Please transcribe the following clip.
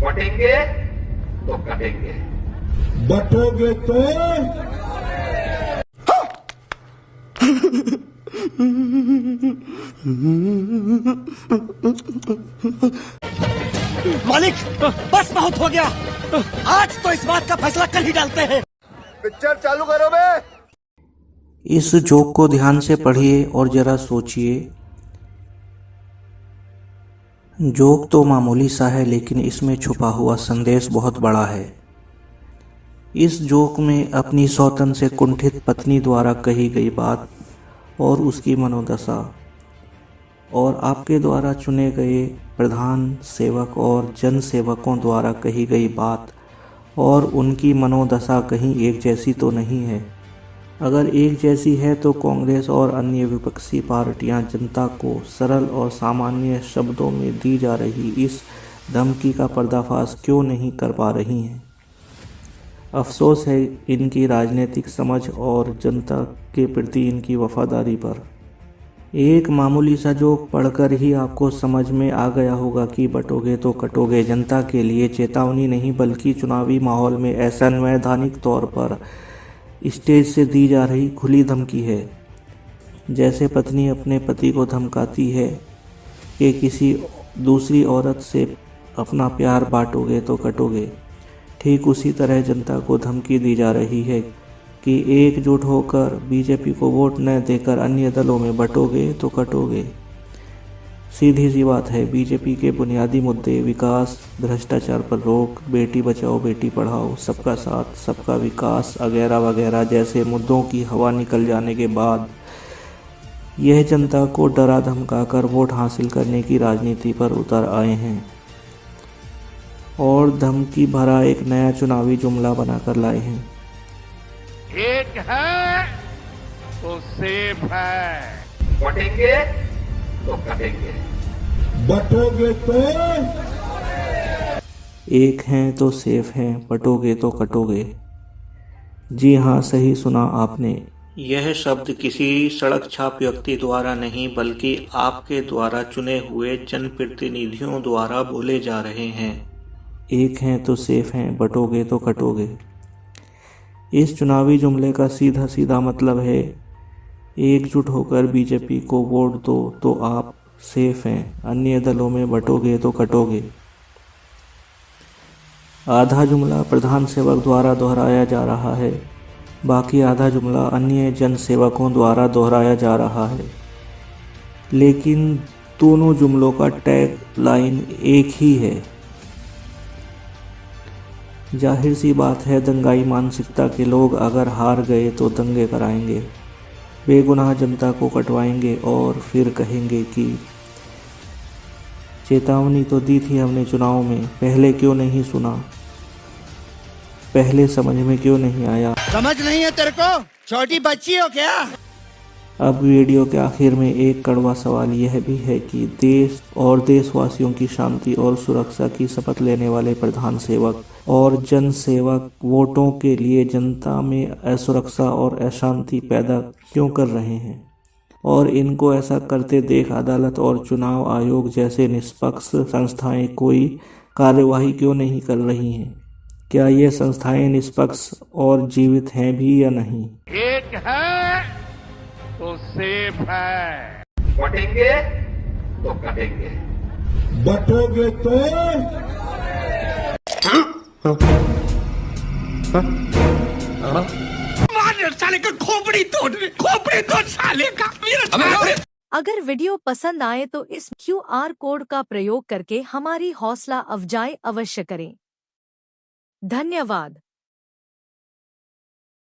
बटेंगे तो कटेंगे, बटोगे तो मालिक, बस बहुत हो गया। आज तो इस बात का फैसला कल ही डालते हैं। पिक्चर चालू करो बे। इस जोक को ध्यान से पढ़िए और जरा सोचिए। जोक तो मामूली सा है, लेकिन इसमें छुपा हुआ संदेश बहुत बड़ा है। इस जोक में अपनी सौतन से कुंठित पत्नी द्वारा कही गई बात और उसकी मनोदशा, और आपके द्वारा चुने गए प्रधान सेवक और जन सेवकों द्वारा कही गई बात और उनकी मनोदशा कहीं एक जैसी तो नहीं है। अगर एक जैसी है तो कांग्रेस और अन्य विपक्षी पार्टियां जनता को सरल और सामान्य शब्दों में दी जा रही इस धमकी का पर्दाफाश क्यों नहीं कर पा रही हैं। अफसोस है इनकी राजनीतिक समझ और जनता के प्रति इनकी वफादारी पर। एक मामूली सा जोक पढ़कर ही आपको समझ में आ गया होगा कि बटोगे तो कटोगे जनता के लिए चेतावनी नहीं, बल्कि चुनावी माहौल में असंवैधानिक तौर पर स्टेज से दी जा रही खुली धमकी है। जैसे पत्नी अपने पति को धमकाती है कि किसी दूसरी औरत से अपना प्यार बांटोगे तो कटोगे, ठीक उसी तरह जनता को धमकी दी जा रही है कि एकजुट होकर बीजेपी को वोट न देकर अन्य दलों में बटोगे तो कटोगे। सीधी सी बात है, बीजेपी के बुनियादी मुद्दे विकास, भ्रष्टाचार पर रोक, बेटी बचाओ बेटी पढ़ाओ, सबका साथ सबका विकास वगैरह वगैरह जैसे मुद्दों की हवा निकल जाने के बाद यह जनता को डरा धमकाकर वोट हासिल करने की राजनीति पर उतर आए हैं और धमकी भरा एक नया चुनावी जुमला बनाकर लाए हैं। एक है तो सेफ है, बटेंगे तो कटेंगे, बटोगे तो एक हैं तो सेफ हैं, बटोगे तो कटोगे। जी हाँ, सही सुना आपने। यह शब्द किसी सड़क छाप व्यक्ति द्वारा नहीं, बल्कि आपके द्वारा चुने हुए जनप्रतिनिधियों द्वारा बोले जा रहे हैं। एक हैं तो सेफ हैं, बटोगे तो कटोगे। इस चुनावी जुमले का सीधा सीधा मतलब है, एकजुट होकर बीजेपी को वोट दो तो आप सेफ हैं, अन्य दलों में बटोगे तो कटोगे। आधा जुमला प्रधान सेवक द्वारा दोहराया जा रहा है, बाकी आधा जुमला अन्य जन सेवकों द्वारा दोहराया जा रहा है, लेकिन दोनों जुमलों का टैग लाइन एक ही है। जाहिर सी बात है, दंगाई मानसिकता के लोग अगर हार गए तो दंगे कराएंगे, बेगुनाह जनता को कटवाएंगे और फिर कहेंगे कि चेतावनी तो दी थी हमने चुनाव में, पहले क्यों नहीं सुना, पहले समझ में क्यों नहीं आया। समझ नहीं है तेरे को? छोटी बच्ची हो क्या? अब वीडियो के आखिर में एक कड़वा सवाल यह भी है कि देश और देशवासियों की शांति और सुरक्षा की शपथ लेने वाले प्रधान सेवक और जन सेवक वोटों के लिए जनता में असुरक्षा और अशांति पैदा क्यों कर रहे हैं, और इनको ऐसा करते देख अदालत और चुनाव आयोग जैसे निष्पक्ष संस्थाएं कोई कार्यवाही क्यों नहीं कर रही हैं। क्या ये संस्थाएं निष्पक्ष और जीवित हैं भी या नहीं। एक है तो सेफ है, बटेंगे तो कटेंगे, बटोगे तो साले का खोपड़ी तोड़ साले का। अगर वीडियो पसंद आए तो इस QR कोड का प्रयोग करके हमारी हौसला अफजाई अवश्य करें। धन्यवाद।